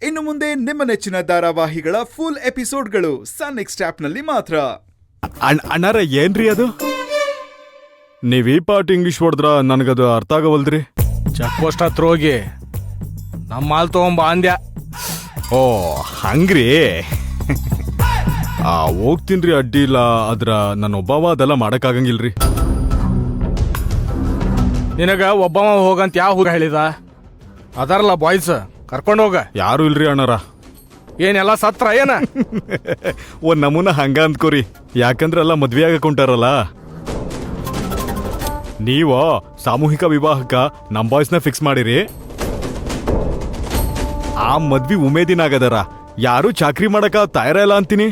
ಇನ್ನು ಮುಂದೆ ನಿಮ್ಮ ನೆಚ್ಚಿನ ಧಾರಾವಾಹಿಗಳ ಫುಲ್ ಎಪಿಸೋಡ್ಗಳು ಸನ್ ನೆಕ್ಸ್ಟ್ ಆಪ್ನಲ್ಲಿ ಮಾತ್ರ. ಅಣ್ಣಾರ ಏನ್ರಿ ಅದು? ನೀವ್ ಈ ಪಾರ್ಟ್ ಇಂಗ್ಲಿಷ್ ಹೊಡೆದ್ರ ನನಗದು ಅರ್ಥ ಆಗವಲ್ದ್ರಿ. ಚೆಕ್ ಪೋಸ್ಟ್ ಹತ್ರ ಹೋಗಿ ನಮ್ಮ ಮಾಲ್ ತಗೊಂಬ ಅಂದ್ಯ. ಓ ಹಂಗ್ರಿ. ಹೋಗ್ತೀನ್ರಿ, ಅಡ್ಡಿ ಇಲ್ಲ. ಆದ್ರ ನನ್ನೊಬ್ಬವ ಅದೆಲ್ಲ ಮಾಡಕ್ಕಾಗಂಗಿಲ್ರಿ. ನಿನಗ ಒಬ್ಬವ ಹೋಗಂತ ಯಾವ ಹುಡುಗ ಹೇಳಿದ? ಅದಾರಲ್ಲ ಬಾಯ್ಸ್, ಕರ್ಕೊಂಡು ಹೋಗ. ಯಾರು ಇಲ್ರಿ ಅಣ್ಣಾರ. ಏನೆಲ್ಲ ಸತ್ರ ಏನ? ಒಂದ್ ನಮೂನ ಹಂಗ ಅಂದ್ಕೋರಿ. ಯಾಕಂದ್ರೆ ಎಲ್ಲ ಮದ್ವೆ ಆಗಕೊಂಟಾರಲ್ಲ. ನೀವ ಸಾಮೂಹಿಕ ವಿವಾಹಕ್ಕ ನಮ್ ಬಾಯ್ಸ್ನ ಫಿಕ್ಸ್ ಮಾಡಿರಿ. ಆ ಮದ್ವಿ ಉಮೇದಿನಾಗದಾರ. ಯಾರು ಚಾಕ್ರಿ ಮಾಡಕ ತಯಾರ ಇಲ್ಲ ಅಂತೀನಿ.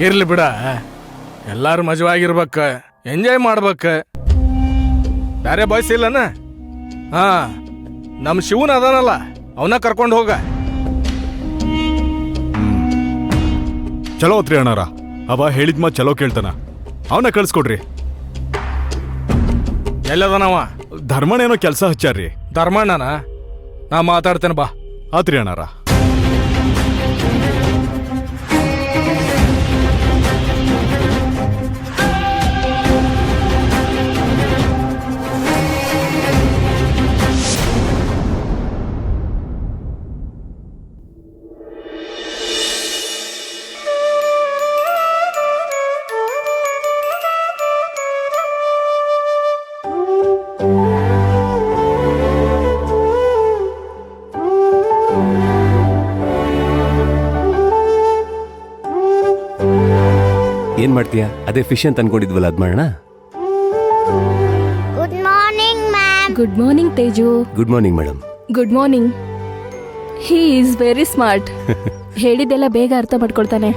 ಇರ್ಲಿ ಬಿಡ, ಎಲ್ಲಾರು ಮಜವಾಗಿರ್ಬೇಕ, ಎಂಜಾಯ್ ಮಾಡ್ಬೇಕ. ಬೇರೆ ಬಾಯ್ಸ್ ಇಲ್ಲನ? ಹಾ, ನಮ್ ಶಿವನ್ ಅದಾನಲ್ಲ, ಅವನ್ನ ಕರ್ಕೊಂಡು ಹೋಗ. ಚಲೋ ಹೊತ್ರಿ ಅಣ್ಣಾರ. ಅವ ಹೇಳಿದ್ ಮಾತ್ ಚಲೋ ಕೇಳ್ತಾನ. ಅವನ್ನ ಕಳ್ಸ್ಕೊಡ್ರಿ. ಎಲ್ಲದನವ? ಧರ್ಮಣ್ಣೇನೋ ಕೆಲ್ಸ ಹಚ್ಚಾರ್ರಿ. ಧರ್ಮಣ್ಣನ? ನಾ ಮಾತಾಡ್ತೇನೆ ಬಾ. ಆತ್ರಿ ಅಣ್ಣಾರ. ಏನ್ ಮಾಡ್ತೀಯಾ? ಅದೇ ಫಿಶ್ ಅಂತ ಅನ್ಕೊಂಡಿದ್ವಲ್ಲ, ಅದ್ ಮಾಡೋಣ. Good morning ma'am. Good morning Teju. Good morning madam. Good morning. He is very smart. ಹೇಳಿದ್ದೆಲ್ಲ ಬೇಗ ಅರ್ಥ ಮಾಡ್ಕೊಳ್ತಾನೆ.